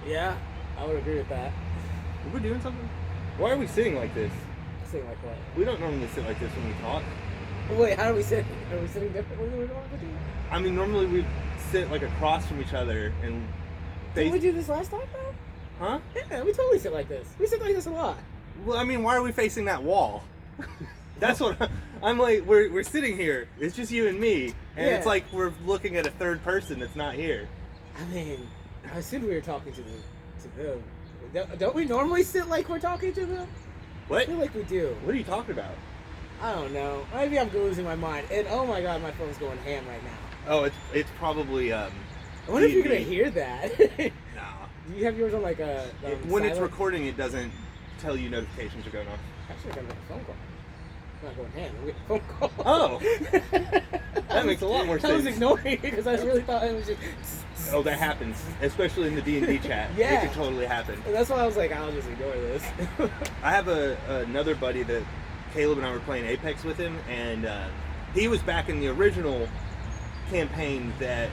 Yeah, I would agree with that. Are we doing something? Why are we sitting like this? Sitting like what? We don't normally sit like this when we talk. Wait, how are we sitting? Are we sitting differently than we normally do? I mean, normally we sit like across from each other and Didn't face. we do this last time, though? Huh? Yeah, we totally sit like this. We sit like this a lot. Well, I mean, why are we facing that wall? That's what I'm like. We're sitting here. It's just you and me, and Yeah. it's like we're looking at a third person that's not here. I mean, I assumed we were talking to them. Don't we normally sit like we're talking to them? I What? feel like we do. What are you talking about? I don't know. Maybe I'm losing my mind. And oh my god, my phone's going ham right now. Oh, it's probably I wonder if you're gonna D&D. hear that. Nah. Do you have yours on like a When it's silent? recording, it doesn't tell you notifications are going off. Actually, I got a phone call. It's not going ham. We get a phone call. Oh. That makes a lot more I was sense. ignoring it because I really thought it was just. Oh, that happens, especially in the D&D chat. Yeah. It can totally happen. And that's why I was like, I'll just ignore this. I have another buddy that Caleb and I were playing Apex with him, and he was back in the original campaign that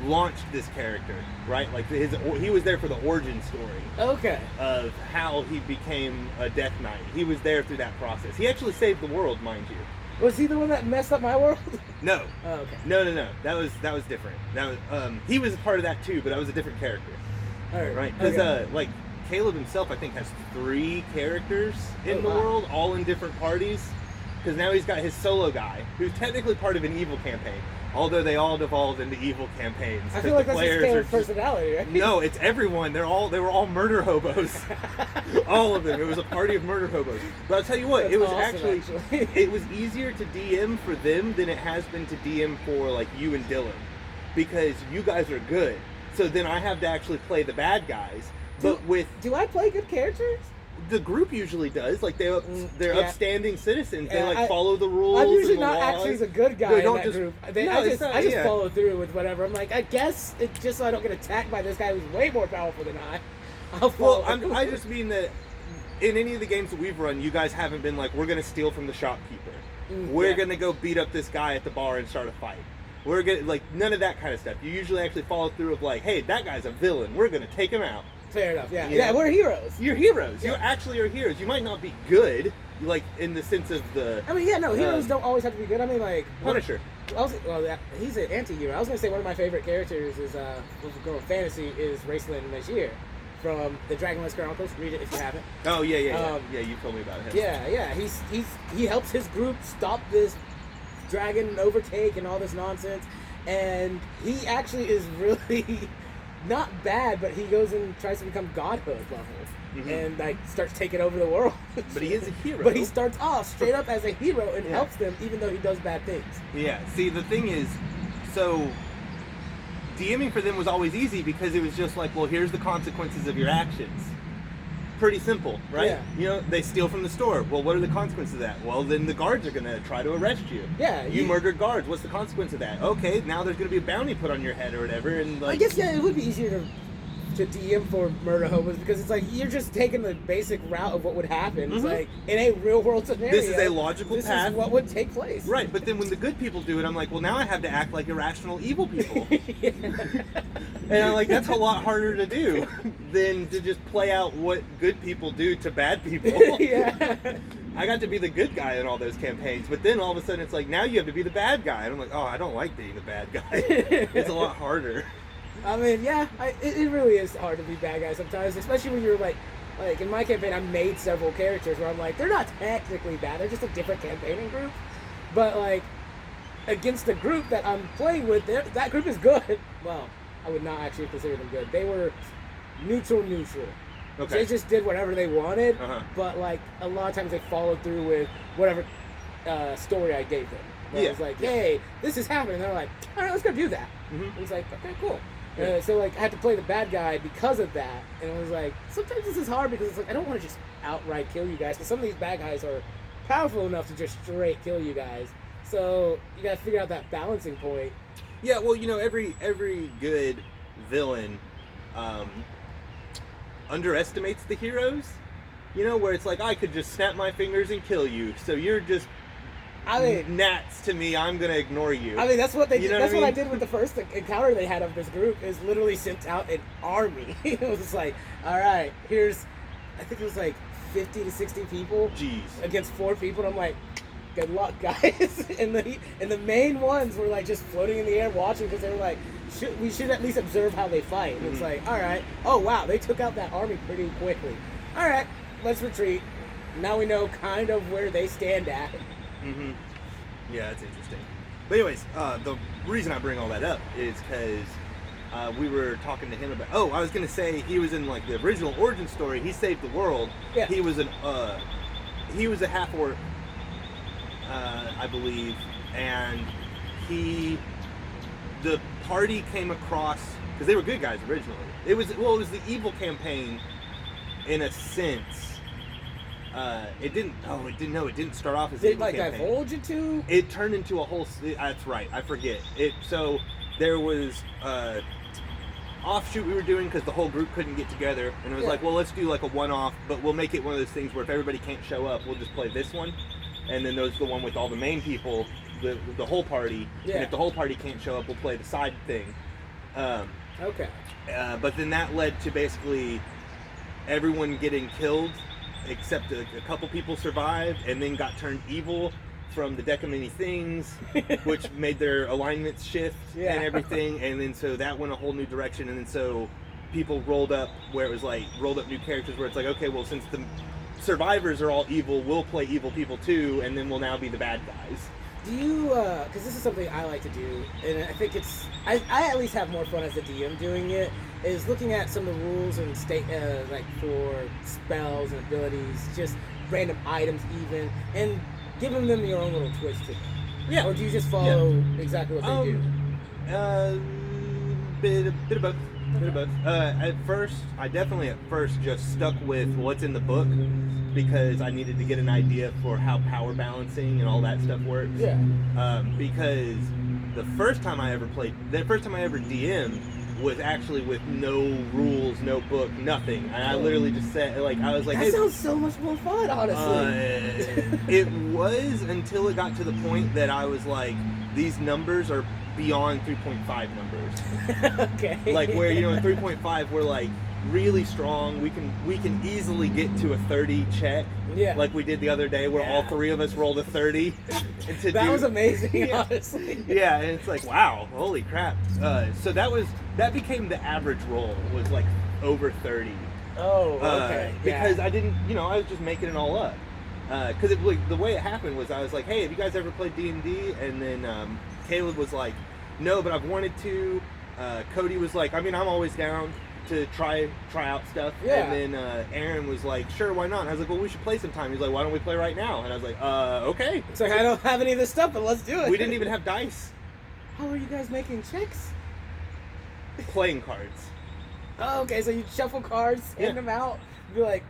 launched this character, right? Like he was there for the origin story Okay. of how he became a Death Knight. He was there through that process. He actually saved the world, mind you. Was he the one that messed up my world? No, Oh, okay. no. That was different. That was he was a part of that too, but that was a different character, All right. right? Because Okay. like Caleb himself, I think, has 3 characters in Oh, the wow. world, all in different parties. Because now he's got his solo guy, who's technically part of an evil campaign, although they all devolved into evil campaigns. I 'cause feel like the that's his players Caleb's are just- personality, right? No, it's everyone. They were all murder hobos. All of them. It was a party of murder hobos. But I'll tell you what, That's it was awesome, actually. it was easier to DM for them than it has been to DM for like you and Dylan, because you guys are good. So then I have to actually play the bad guys. But with Do I play good characters? the group usually does, like they're yeah. upstanding citizens. They Yeah, like I- follow the rules. I'm usually and the not laws. actually the good guy No, in don't that just- group. No, it's not- I just yeah. follow through with whatever. I'm like, I guess it's just so I don't get attacked by this guy who's way more powerful than I. I'll follow. Well, I just mean that in any of the games that we've run, you guys haven't been like, we're going to steal from the shopkeeper. We're yeah. going to go beat up this guy at the bar and start a fight. We're going to, like, none of that kind of stuff. You usually actually follow through of like, hey, that guy's a villain. We're going to take him out. Fair enough. Yeah, You yeah, know? we're heroes. You're heroes. You Yeah. actually are heroes. You might not be good, like, in the sense of the I mean, yeah, no, heroes don't always have to be good. I mean, like Punisher. he's an anti-hero. I was gonna say one of my favorite characters is was going fantasy is Raceland Magier from the Dragonless Chronicles. Read it if you haven't. Oh, yeah. Um, Yeah, you told me about him. Yeah. He helps his group stop this dragon overtake and all this nonsense, and he actually is really not bad, but he goes and tries to become godhood level. Mhm. And like starts taking over the world. But he is a hero. But he starts off straight up as a hero and Yeah. helps them, even though he does bad things. Yeah. See, the thing is, so DMing for them was always easy because it was just like, well, here's the consequences of your actions. Pretty simple, right? Yeah. You know, they steal from the store. Well, what are the consequences of that? Well, then the guards are going to try to arrest you. Yeah, You you- murdered guards. What's the consequence of that? Okay, now there's going to be a bounty put on your head or whatever. And like, I guess it would be easier to DM for murder hobos because it's like you're just taking the basic route of what would happen. It's Mhm. like in a real world scenario. This is a logical this path. is what would take place. Right, but then when the good people do it, I'm like, well, now I have to act like irrational evil people. And I'm like, that's a lot harder to do than to just play out what good people do to bad people. Yeah. I got to be the good guy in all those campaigns, but then all of a sudden it's like, now you have to be the bad guy. And I'm like, oh, I don't like being the bad guy. It's a lot harder. I mean, yeah, it really is hard to be bad guy sometimes, especially when you're like in my campaign, I made several characters where I'm like, they're not technically bad, they're just a different campaigning group, but like against the group that I'm playing with, that group is good. Well, I would not actually consider them good. They were neutral. Okay. They just did whatever they wanted, Uh-huh. but like a lot of times they followed through with whatever story I gave them. Where Yeah. It was like, hey, this is happening. They're like, all right, let's go do that. Mhm. It was like, okay, cool. Yeah. So like I had to play the bad guy because of that, and it was like sometimes this is hard because it's like I don't want to just outright kill you guys because some of these bad guys are powerful enough to just straight kill you guys. So you gotta figure out that balancing point. Yeah, well, you know, every good villain underestimates the heroes. You know, where it's like, I could just snap my fingers and kill you, so you're just I mean, gnats to me, I'm gonna ignore you. I mean, that's what they. You know That's what I what I mean? did with the first encounter they had of this group. Is literally sent out an army. It was just like, all right, here's, I think it was like 50 to 60 people Jeez. against 4 people. And I'm like, good luck, guys. and the main ones were like just floating in the air watching because they were like, we should at least observe how they fight. And it's like, all right, oh wow, they took out that army pretty quickly. All right, let's retreat. Now we know kind of where they stand at. Mm-hmm. Yeah, that's interesting. But anyways, the reason I bring all that up is because we were talking to him about. Oh, I was gonna say he was in like the original origin story. He saved the world. Yeah. He was a half orc, I believe, and the party came across because they were good guys originally. It was the evil campaign, in a sense. It didn't start off as Did an it evil like campaign. divulge it to? It turned into a whole. That's right. I forget it. So there was offshoot we were doing because the whole group couldn't get together, and it was like, well, let's do like a one-off, but we'll make it one of those things where if everybody can't show up, we'll just play this one, and then there's the one with all the main people, the whole party, and if the whole party can't show up, we'll play the side thing. Okay. But then that led to basically everyone getting killed, except a couple people survived, and then got turned evil from the deck of many things, which made their alignments shift and everything, and then so that went a whole new direction, and then so people rolled up new characters where it's like, okay, well, since the survivors are all evil, we'll play evil people too, and then we'll now be the bad guys. Do you, because this is something I like to do, and I think I at least have more fun as a DM doing it, is looking at some of the rules and like for spells and abilities, just random items even, and giving them your own little twist to them. Yeah. Or do you just follow exactly what they do? Bit of both. I definitely at first just stuck with what's in the book because I needed to get an idea for how power balancing and all that stuff works. Yeah. Because the first time I ever DM'd was actually with no rules, no book, nothing. And I literally just said, like, I was like, that sounds so much more fun, honestly. It was until it got to the point that I was like, these numbers are beyond 3.5 numbers. Okay. Like where, in 3.5 we're like really strong. We can easily get to a 30 check. Yeah. Like we did the other day where all 3 of us rolled a 30. That was amazing, honestly. Yeah, and it's like, wow, holy crap. So that became the average roll, was like over 30. Oh, okay. Because I didn't, I was just making it all up. Because the way it happened was I was like, hey, have you guys ever played D&D? And then Caleb was like, no, but I've wanted to. Cody was like, I mean, I'm always down to try out stuff. Yeah. And then Aaron was like, sure, why not? And I was like, well, we should play sometime. He's like, why don't we play right now? And I was like, okay. It's like, I don't have any of this stuff, but let's do it. We didn't even have dice. How are you guys making checks? Playing cards. Oh, okay, so you shuffle cards, hand them out, be like,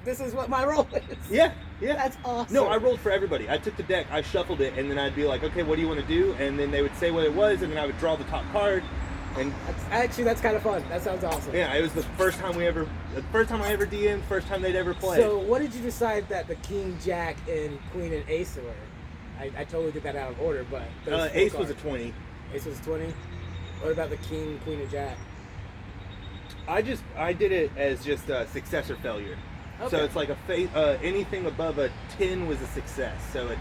this is what my roll is. Yeah. That's awesome. No, I rolled for everybody. I took the deck, I shuffled it, and then I'd be like, okay, what do you want to do? And then they would say what it was, and then I would draw the top card. And that's kind of fun. That sounds awesome. Yeah, it was the first time I ever DM'd, first time they'd ever played. So what did you decide that the King, Jack, and Queen and Ace were? I totally did that out of order, but Ace was a 20. Ace was a 20? What about the King, Queen, and Jack? I did it as just a success or failure. Okay. So it's like anything above a 10 was a success. So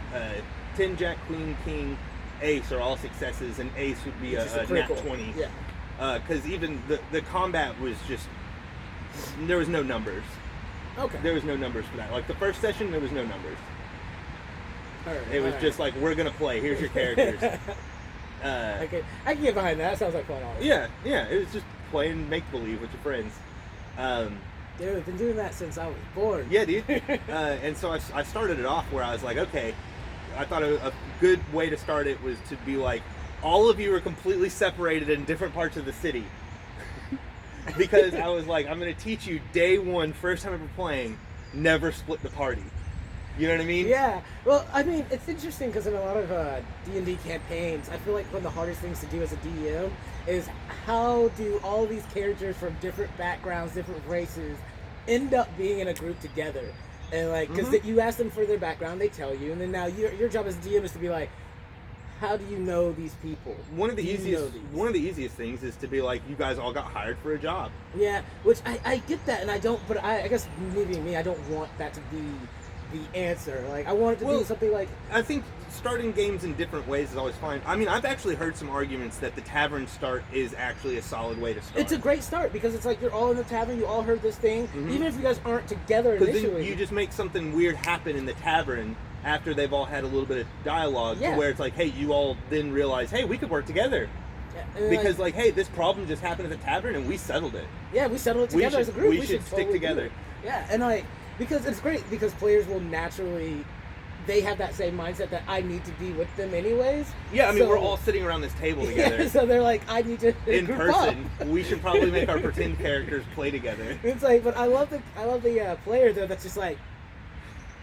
10, Jack, Queen, King, Ace are all successes, and Ace would be a nat 20. Yeah. Because even the combat was just, there was no numbers. Okay. There was no numbers for that. Like the first session, there was no numbers. It was just like, we're gonna play. Here's your characters. I can get behind that. That sounds like fun. Honestly. Yeah. It was just playing make believe with your friends. Dude, I've been doing that since I was born. Yeah, dude. And so I started it off where I was like, okay, I thought a good way to start it was to be like, all of you are completely separated in different parts of the city. Because I was like, I'm going to teach you day one, first time ever playing, never split the party. You know what I mean? Yeah. Well, I mean, it's interesting because in a lot of D&D campaigns, I feel like one of the hardest things to do as a DM is how do all these characters from different backgrounds, different races, end up being in a group together? And like, because you ask them for their background, they tell you, and then now your job as DM is to be like, how do you know these people? One of the easiest things is to be like, you guys all got hired for a job. Yeah, which I get that, and I don't. But I guess maybe me, I don't want that to be the answer. Like, I want it to be something like. I think starting games in different ways is always fine. I mean, I've actually heard some arguments that the tavern start is actually a solid way to start. It's a great start because it's like you're all in the tavern, you all heard this thing, even if you guys aren't together initially. Because then you just make something weird happen in the tavern after they've all had a little bit of dialogue, to where it's like, hey, you all then realize, hey, we could work together. Yeah, because like, hey, this problem just happened at the tavern and we settled it. Yeah, we settled it together as a group. We should stick totally together. Yeah, and like, because it's great because players will naturally, they have that same mindset that I need to be with them anyways. Yeah, I mean, we're all sitting around this table together. Yeah, so they're like, I need to in group person. Up. We should probably make our pretend characters play together. It's like, but I love the player though that's just like,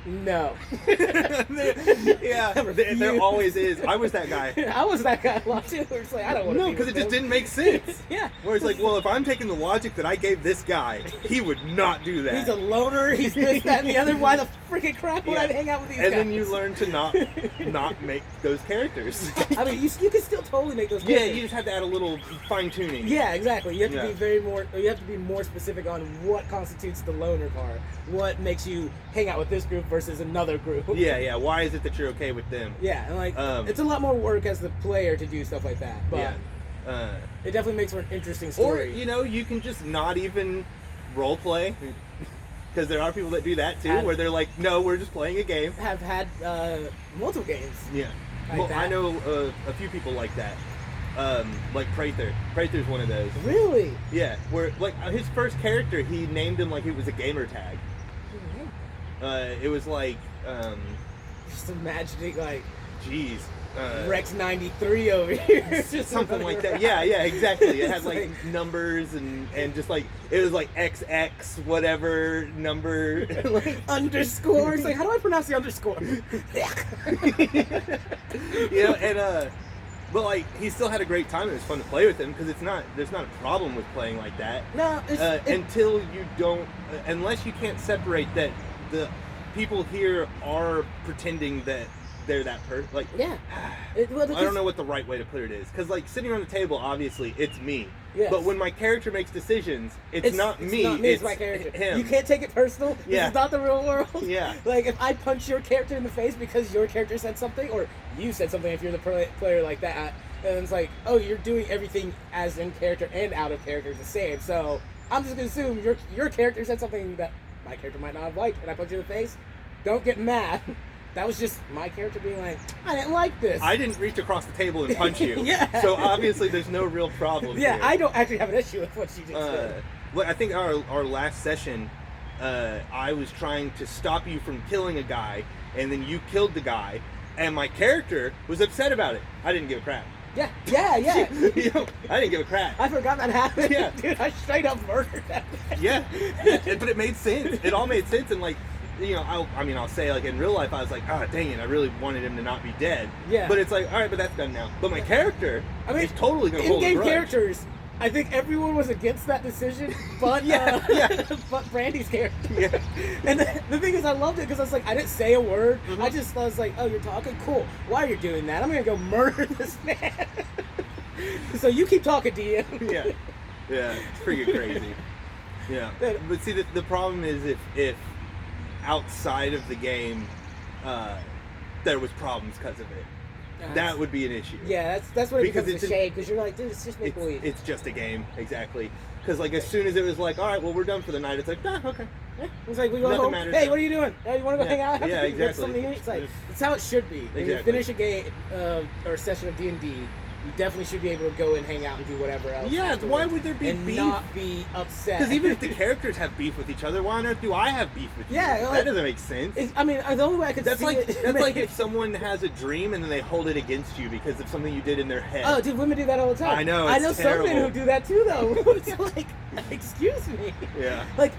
no. Yeah, there always is. I was that guy. I was that guy a lot too. It's like, I don't want to. No, because it just didn't make sense. Yeah. Where it's like, well, if I'm taking the logic that I gave this guy, he would not do that. He's a loner. He's this, that, and the other. Why the freaking crap would I hang out with these guys? And then you learn to not make those characters. I mean, you can still totally make those characters. Yeah, you just have to add a little fine tuning. Yeah, exactly. You have to be you have to be more specific on what constitutes the loner part. What makes you hang out with this group versus another group. Yeah. Why is it that you're okay with them? Yeah, and like it's a lot more work as the player to do stuff like that. But it definitely makes for an interesting story. Or you can just not even role play. Because there are people that do that too, where they're like, no, we're just playing a game. Have had multiple games. Yeah. Like that. I know a few people like that. Like Prather. Prather's one of those. Really? Yeah. Where like his first character, he named him like it was a gamer tag. It was like just imagining like, jeez, Rex 93 over here, just something like that. Yeah, exactly. It had like numbers and just like it was like XX whatever number like, underscores. Like, how do I pronounce the underscore? And but like he still had a great time. It was fun to play with him because there's not a problem with playing like that. No, until you don't, unless you can't separate that the people here are pretending that they're that person. Like, I don't know what the right way to put it is. Because, like, sitting on the table, obviously, it's me. Yes. But when my character makes decisions, it's not me. It's my character. Him. You can't take it personal. This is not the real world. Yeah. Like, if I punch your character in the face because your character said something, or you said something if you're the player like that, and it's like, oh, you're doing everything as in character and out of character the same. So I'm just going to assume your character said something that my character might not have liked, and I punch you in the face. Don't get mad. That was just my character being like, I didn't like this. I didn't reach across the table and punch you. Yeah. So obviously there's no real problem here. I don't actually have an issue with what you just said. Well, I think our last session, I was trying to stop you from killing a guy, and then you killed the guy, and my character was upset about it. I didn't give a crap. Yeah. I didn't give a crap. I forgot that happened. Yeah. Dude, I straight up murdered that guy. Yeah. But it made sense. It all made sense, and like, I'll say, like, in real life, I was like, dang it, I really wanted him to not be dead. Yeah. But it's like, all right, but that's done now. But my character is totally going to hold a in-game grudge. characters, I think everyone was against that decision, but but Brandy's character. Yeah. And the thing is, I loved it because I was like, I didn't say a word. I was like, oh, you're talking? Cool. Why are you doing that? I'm going to go murder this man. So you keep talking, DM. Yeah, it's pretty crazy. Yeah. But see, the problem is if outside of the game, there was problems because of it. That would be an issue. Yeah, that's what it becomes a shame, because you're like, dude, it's just make believe. It's just a game, exactly. Because like as soon as it was like, all right, well, we're done for the night, it's like, okay. Yeah. It's like, we go home. Hey, what are you doing? Hey, you want to go hang out? Yeah, exactly. Get something to eat? It's like, it's how it should be. When you finish a game or a session of D&D, you definitely should be able to go and hang out and do whatever else. Yeah, why would there be and beef? And not be upset. Because even if the characters have beef with each other, why on earth do I have beef with you? Yeah, that doesn't make sense. I mean, the only way I could that's see like, it... That's like if someone has a dream and then they hold it against you because of something you did in their head. Oh, dude, women do that all the time. I know, I know terrible. some men who do that too, though. It's like, excuse me. Yeah. Like,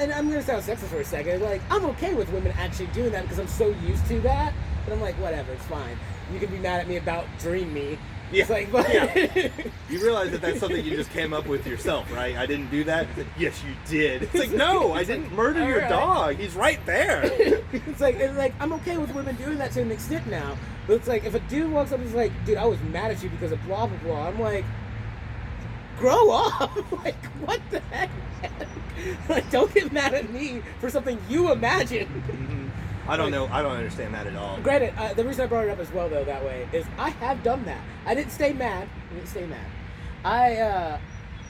and I'm going to sound sexist for a second. Like, I'm okay with women actually doing that because I'm so used to that. But I'm like, whatever, it's fine. You can be mad at me about Dream Me, Yeah. It's like, but Yeah. You realize that that's something you just came up with yourself, right? I didn't do that. It's like, yes, you did. It's like, no, I didn't murder your dog. He's right there. it's like I'm okay with women doing that to an extent now. But it's like if a dude walks up and is like, dude, I was mad at you because of blah blah blah. I'm like, grow up. Like, what the heck? Like, don't get mad at me for something you imagined. Mm-hmm. I don't know. I don't understand that at all. Granted, the reason I brought it up as well, though, that way, is I have done that. I didn't stay mad. I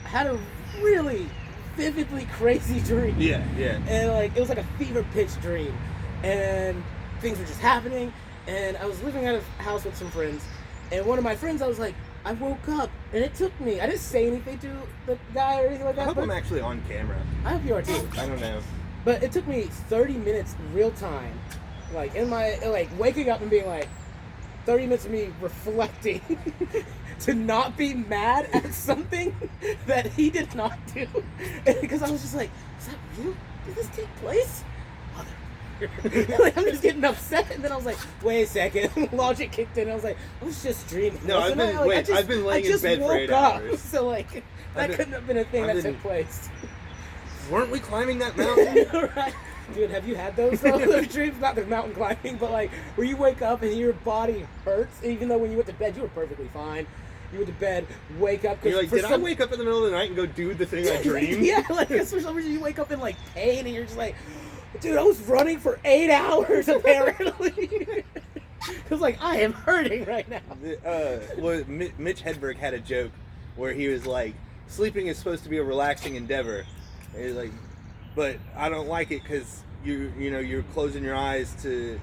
had a really vividly crazy dream. Yeah. And, like, it was like a fever pitch dream. And things were just happening. And I was living at a house with some friends. And one of my friends, I was like, I woke up. And it took me. I didn't say anything to the guy or anything like that. I hope I'm actually on camera. I hope you are, too. I don't know. But it took me 30 minutes real time, like in my, like waking up and being like, 30 minutes of me reflecting to not be mad at something that he did not do. Because I was just like, is that real? Did this take place? Like, I'm just getting upset, and then I was like, wait a second, logic kicked in. I was like, I was just dreaming. No, I've been laying in bed for 8 hours. So like, that couldn't have been a thing that took place. Weren't we climbing that mountain? Right. Dude, have you had those though? Those dreams, not the mountain climbing, but like where you wake up and your body hurts, even though when you went to bed you were perfectly fine. You went to bed, wake up. You're like, I wake up in the middle of the night and go do the thing I dreamed? Yeah, like for some reason you wake up in like pain and you're just like, dude, I was running for 8 hours apparently. Because like I am hurting right now. Well, Mitch Hedberg had a joke where he was like, sleeping is supposed to be a relaxing endeavor. And he's like, but I don't like it because you're closing your eyes to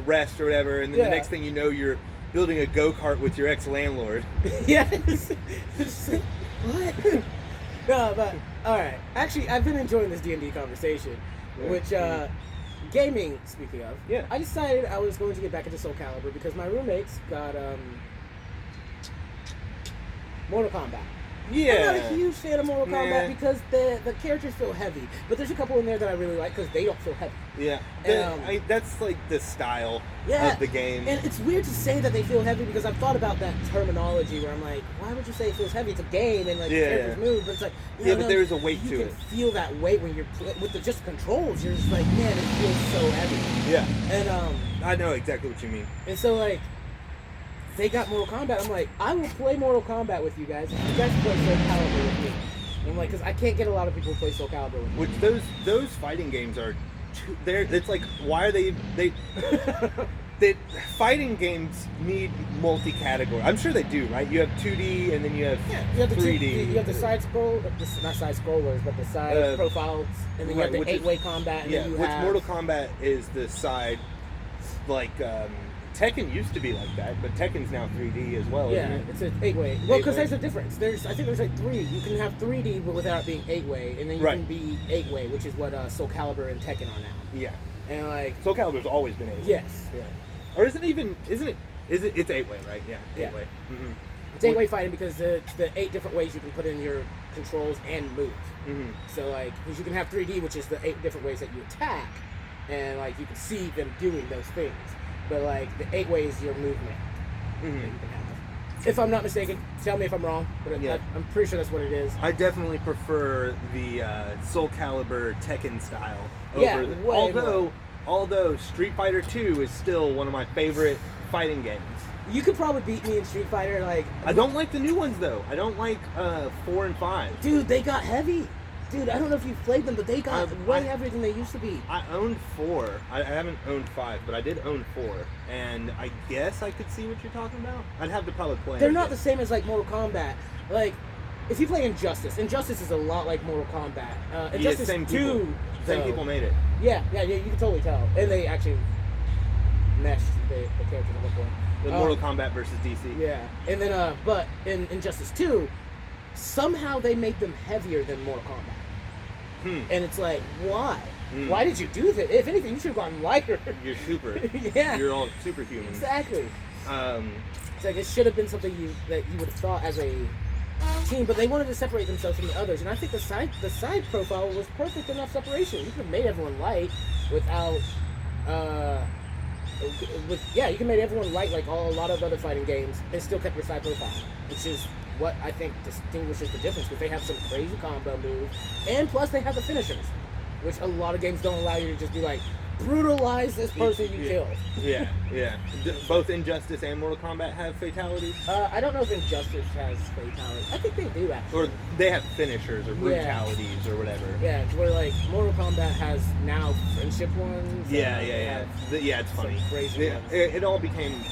rest or whatever, and then the next thing you know, you're building a go-kart with your ex-landlord. Yes. What? No, but all right. Actually, I've been enjoying this D&D conversation, which gaming. Speaking of, I decided I was going to get back into Soul Calibur because my roommates got Mortal Kombat. Yeah. I'm not a huge fan of Mortal Kombat because the characters feel heavy, but there's a couple in there that I really like because they don't feel heavy. Yeah, that's like the style of the game. And it's weird to say that they feel heavy because I've thought about that terminology where I'm like, why would you say it feels heavy? It's a game and like the characters move, but it's like but there's a weight to it. You can feel that weight when you're with just controls. You're just like, man, it feels so heavy. Yeah. And I know exactly what you mean. And so like, they got Mortal Kombat. I'm like, I will play Mortal Kombat with you guys. If you guys play Soul Calibur with me. I'm like, because I can't get a lot of people to play Soul Calibur with me. Which those fighting games are, it's like, why are they fighting games need multi-category. I'm sure they do, right? You have 2D and then you have 3D. You have the side scroll, not side scrollers, but the side profiles, and then you have the 8-way combat. And then you have Mortal Kombat is the side, like. Tekken used to be like that, but Tekken's now 3D as well. Yeah, isn't it? it's an 8-way. Well, because there's a difference. I think there's like 3. You can have 3D, but without being 8-way, and then you can be 8-way, which is what Soul Calibur and Tekken are now. Yeah, and like Soul Calibur's always been 8-way. Yes. Yeah. Or isn't it? It's 8-way, right? Yeah. 8-way. Mm-hmm. It's 8-way fighting because it's the 8 different ways you can put in your controls and move. Mm-hmm. So like, because you can have 3D, which is the 8 different ways that you attack, and like you can see them doing those things. But like the 8-way is your movement. Mm-hmm. If I'm not mistaken, tell me if I'm wrong. But I'm pretty sure that's what it is. I definitely prefer the Soul Calibur Tekken style. Although Street Fighter 2 is still one of my favorite fighting games. You could probably beat me in Street Fighter. Like I don't like the new ones though. I don't like 4 and 5. Dude, they got heavy. Dude, I don't know if you played them, but they got way heavier than they used to be. I owned 4. I haven't owned 5, but I did own 4. And I guess I could see what you're talking about. I'd have to probably play. They're not the same as like Mortal Kombat. Like, if you play Injustice is a lot like Mortal Kombat. Injustice same 2. Same people made it. Yeah, you can totally tell. And they actually meshed the characters at one point. The Mortal Kombat versus DC. Yeah. And then, but in Injustice 2, somehow they made them heavier than Mortal Kombat. And it's like, why? Why did you do that? If anything, you should have gotten lighter. You're super. Yeah. You're all superhuman. Exactly. It's like it should have been something that you would have thought as a team, but they wanted to separate themselves from the others. And I think the side profile was perfect enough separation. You could have made everyone light without you can make everyone right like a lot of other fighting games and still kept your side profile, which is what I think distinguishes the difference, because they have some crazy combo moves, and plus they have the finishers, which a lot of games don't allow you to just be like, brutalize this person you killed. Yeah, yeah. Both Injustice and Mortal Kombat have fatalities? I don't know if Injustice has fatalities. I think they do, actually. Or they have finishers or brutalities or whatever. Yeah, it's where like Mortal Kombat has now friendship ones. Yeah. Yeah, it's funny. Crazy ones. It all became...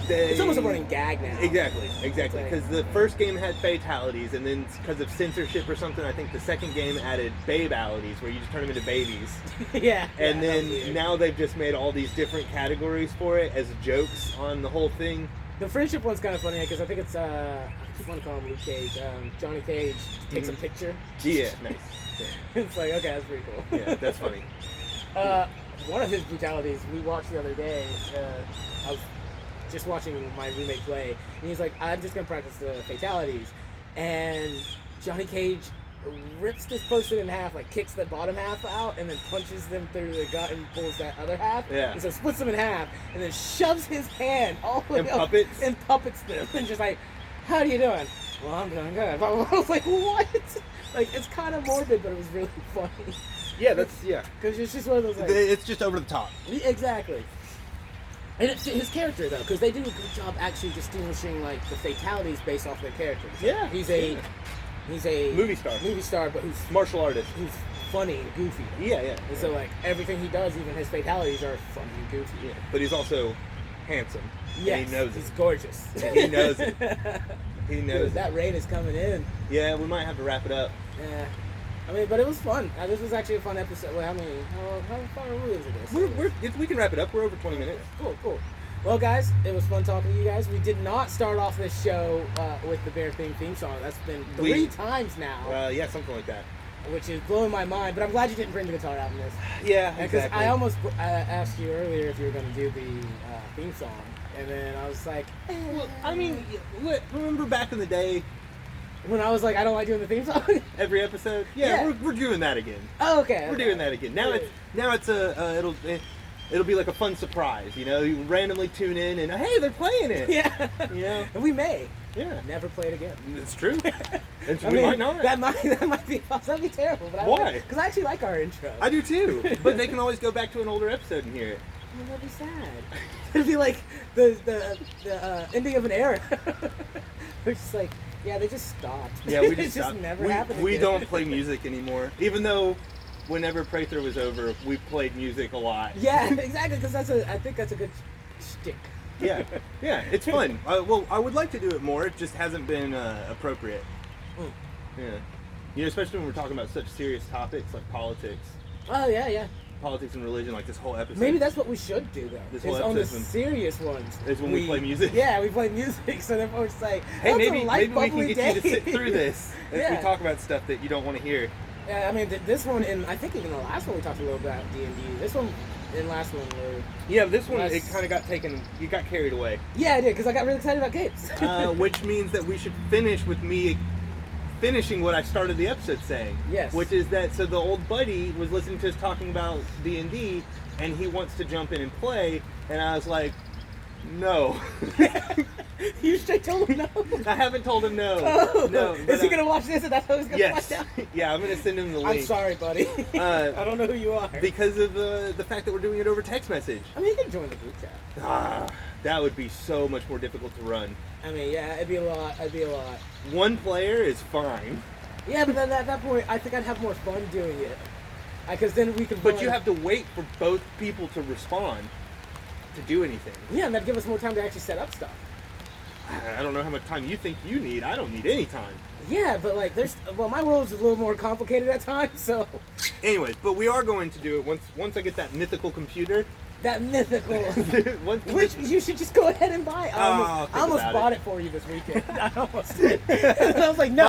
It's almost a running gag now. Exactly. Because the first game had fatalities, and then because of censorship or something, I think the second game added babe-alities, where you just turn them into babies. Yeah. And then now they've just made all these different categories for it as jokes on the whole thing. The friendship one's kind of funny because I think it's I just want to call him Luke Cage. Johnny Cage takes a picture. Yeah, nice. Yeah. It's like, okay, that's pretty cool. Yeah, that's funny. One of his brutalities we watched the other day. I was just watching my roommate play, and he's like, I'm just gonna practice the fatalities, and Johnny Cage rips this person in half, like kicks the bottom half out and then punches them through the gut and pulls that other half. Yeah. And so splits them in half and then shoves his hand all the way and up puppets? and puppets them and just like, how are you doing? Well, I'm doing good. I was like, what? Like, it's kind of morbid, but it was really funny. Yeah, Because it's just one of those like... It's just over the top. Exactly. And it's his character, though, because they do a good job actually distinguishing, like, the fatalities based off their characters. Yeah. He's a movie star, but who's martial artist. Who's funny and goofy. Yeah. And so, like, everything he does, even his fatalities, are funny and goofy. Yeah. But he's also handsome. Yes, and he knows he's it. gorgeous. He knows it. He knows Dude, that rain is coming in. Yeah, we might have to wrap it up. Yeah. I mean, but it was fun. This was actually a fun episode. Well, how far are we into this? We can wrap it up. We're over 20 minutes. Cool. Well, guys, it was fun talking to you guys. We did not start off this show with the Bear theme song. That's been three times now. Yeah, something like that. Which is blowing my mind. But I'm glad you didn't bring the guitar out in this. Yeah, Because exactly. I almost asked you earlier if you were going to do the theme song. And then I was like... Well, I mean, remember back in the day... When I was like, I don't like doing the theme song? Every episode? Yeah. We're doing that again. Oh, okay. We're doing that again. Now it's it'll be like a fun surprise, you know? You randomly tune in and, hey, they're playing it! Yeah. You know? And we may. Yeah. Never play it again. It's true. We might not. That might be terrible. But Why? Because I actually like our intro. I do too. But they can always go back to an older episode and hear it. Well, that'd be sad. It'd be like the ending of an era. It's just like, yeah, they just stopped. Yeah, we just stopped. never happened. We again. don't play music anymore, even though whenever Playthrough was over, we played music a lot. Yeah, exactly, because I think that's a good shtick. Yeah, it's fun. Well, I would like to do it more. It just hasn't been appropriate. Mm. Yeah, you know, especially when we're talking about such serious topics like politics. Oh yeah. Politics and religion, like this whole episode. Maybe that's what we should do, though. This whole on the episode serious ones. Is when we play music. Yeah, we play music, so therefore it's like, hey, maybe we bubbly can get day. you to sit through this as we talk about stuff that you don't want to hear. Yeah, I mean, this one, and I think even the last one we talked a little about D&D. This one and last one were... Yeah, this one, it kind of got taken, you got carried away. Yeah, I did, because I got really excited about games. Which means that we should finish with me finishing what I started the episode saying. Yes. Which is that, so the old buddy was listening to us talking about D&D, and he wants to jump in and play, and I was like, no. You straight told him no? I haven't told him no. Oh, no. Is he going to watch this and that's how he's going to find out? Yeah, I'm going to send him the link. I'm sorry, buddy. I don't know who you are. Because of the fact that we're doing it over text message. I mean, you can join the group chat. That would be so much more difficult to run. I mean, yeah, it'd be a lot. One player is fine. Yeah, but then at that point, I think I'd have more fun doing it. Because then we could... But you have to wait for both people to respond to do anything. Yeah, and that'd give us more time to actually set up stuff. I don't know how much time you think you need. I don't need any time. Yeah, but like, my world's a little more complicated at times, so... Anyways, but we are going to do it once I get that mythical computer. That mythical... Which you should just go ahead and buy. I almost bought it for you this weekend. I almost did. And I was like, no.